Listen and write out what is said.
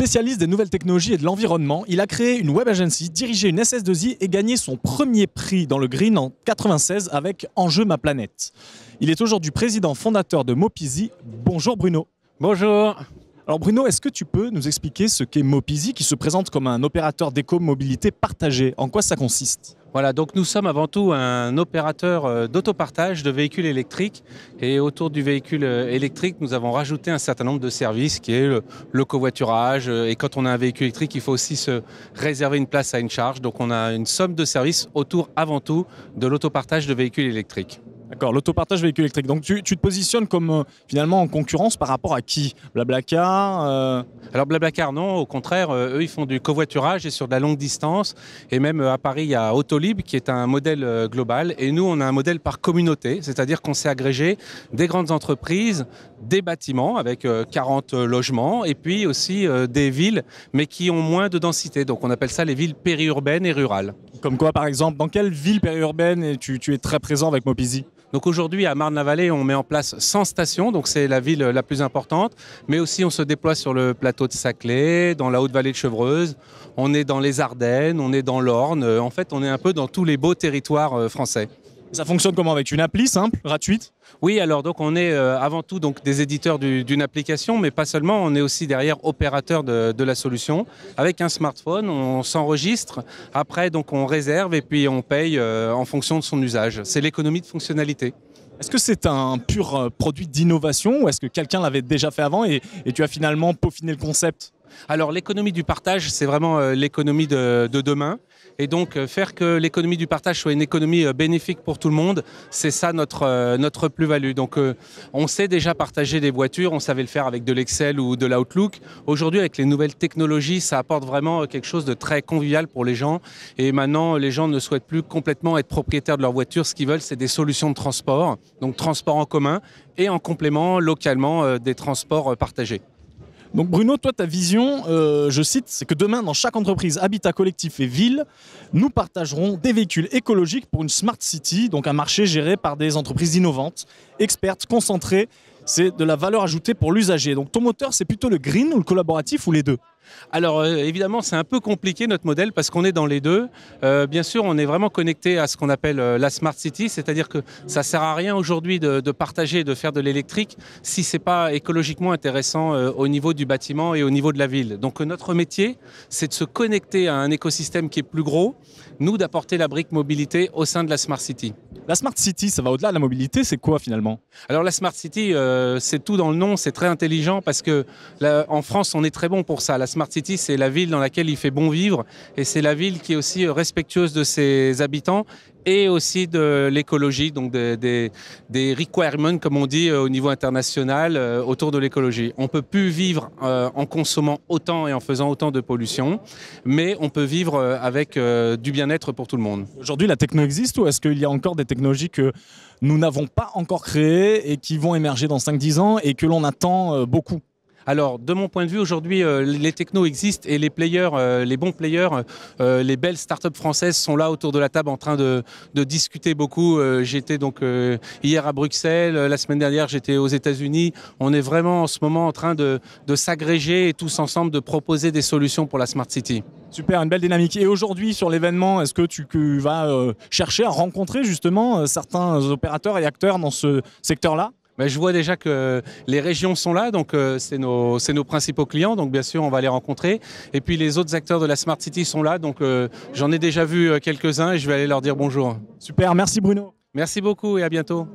Spécialiste des nouvelles technologies et de l'environnement, il a créé une web agency, dirigé une SS2I et gagné son premier prix dans le Green en 96 avec Enjeu ma planète. Il est aujourd'hui président fondateur de Mopizy. Bonjour Bruno. Bonjour. Alors Bruno, est-ce que tu peux nous expliquer ce qu'est Mopizy qui se présente comme un opérateur d'éco-mobilité partagée? En quoi ça consiste? Voilà, donc nous sommes avant tout un opérateur d'autopartage de véhicules électriques et autour du véhicule électrique, nous avons rajouté un certain nombre de services qui est le covoiturage et quand on a un véhicule électrique, il faut aussi se réserver une place à une charge. Donc on a une somme de services autour avant tout de l'autopartage de véhicules électriques. D'accord, l'autopartage véhicule électrique. Donc tu te positionnes comme finalement en concurrence par rapport à qui? Blablacar Alors Blablacar non, au contraire, eux ils font du covoiturage et sur de la longue distance. Et même à Paris, il y a Autolib qui est un modèle global. Et nous, on a un modèle par communauté, c'est-à-dire qu'on s'est agrégé des grandes entreprises, des bâtiments avec 40 logements et puis aussi des villes, mais qui ont moins de densité. Donc on appelle ça les villes périurbaines et rurales. Comme quoi par exemple? Dans quelle ville périurbaine tu es très présent avec Mopizy? Donc aujourd'hui, à Marne-la-Vallée, on met en place 100 stations, donc c'est la ville la plus importante. Mais aussi, on se déploie sur le plateau de Saclay, dans la Haute-Vallée de Chevreuse. On est dans les Ardennes, on est dans l'Orne. En fait, on est un peu dans tous les beaux territoires français. Ça fonctionne comment? Avec une appli simple, gratuite? Oui, alors donc on est avant tout donc, des éditeurs d'une application, mais pas seulement, on est aussi derrière opérateur de la solution. Avec un smartphone, on s'enregistre, après donc on réserve et puis on paye en fonction de son usage. C'est l'économie de fonctionnalité. Est-ce que c'est un pur produit d'innovation ou est-ce que quelqu'un l'avait déjà fait avant et tu as finalement peaufiné le concept? Alors l'économie du partage, c'est vraiment l'économie de demain. Et donc faire que l'économie du partage soit une économie bénéfique pour tout le monde, c'est ça notre plus-value. Donc on sait déjà partager des voitures, on savait le faire avec de l'Excel ou de l'Outlook. Aujourd'hui avec les nouvelles technologies, ça apporte vraiment quelque chose de très convivial pour les gens. Et maintenant les gens ne souhaitent plus complètement être propriétaires de leur voiture, ce qu'ils veulent c'est des solutions de transport, donc transport en commun et en complément localement des transports partagés. Donc Bruno, toi ta vision, je cite, c'est que demain dans chaque entreprise, habitat collectif et ville, nous partagerons des véhicules écologiques pour une smart city, donc un marché géré par des entreprises innovantes, expertes, concentrées. C'est de la valeur ajoutée pour l'usager. Donc ton moteur, c'est plutôt le green ou le collaboratif ou les deux? Alors évidemment c'est un peu compliqué notre modèle parce qu'on est dans les deux. Bien sûr on est vraiment connecté à ce qu'on appelle la Smart City, c'est-à-dire que ça ne sert à rien aujourd'hui de partager et de faire de l'électrique si ce n'est pas écologiquement intéressant au niveau du bâtiment et au niveau de la ville. Donc notre métier c'est de se connecter à un écosystème qui est plus gros, nous d'apporter la brique mobilité au sein de la Smart City. La Smart City, ça va au-delà de la mobilité, c'est quoi finalement? Alors la Smart City, c'est tout dans le nom, c'est très intelligent parce que là, en France on est très bon pour ça. La Smart City, c'est la ville dans laquelle il fait bon vivre et c'est la ville qui est aussi respectueuse de ses habitants et aussi de l'écologie, donc des requirements, comme on dit au niveau international, autour de l'écologie. On ne peut plus vivre en consommant autant et en faisant autant de pollution, mais on peut vivre avec du bien-être pour tout le monde. Aujourd'hui, la techno existe ou est-ce qu'il y a encore des technologies que nous n'avons pas encore créées et qui vont émerger dans 5-10 ans et que l'on attend beaucoup? Alors, de mon point de vue, aujourd'hui, les technos existent et les players, les bons players, les belles startups françaises sont là autour de la table en train de discuter beaucoup. J'étais donc hier à Bruxelles, la semaine dernière j'étais aux États-Unis. On est vraiment en ce moment en train de s'agréger et tous ensemble de proposer des solutions pour la Smart City. Super, une belle dynamique. Et aujourd'hui, sur l'événement, est-ce que tu vas chercher à rencontrer justement certains opérateurs et acteurs dans ce secteur-là? Je vois déjà que les régions sont là, donc c'est nos principaux clients, donc bien sûr on va les rencontrer. Et puis les autres acteurs de la Smart City sont là, donc j'en ai déjà vu quelques-uns et je vais aller leur dire bonjour. Super, merci Bruno. Merci beaucoup et à bientôt.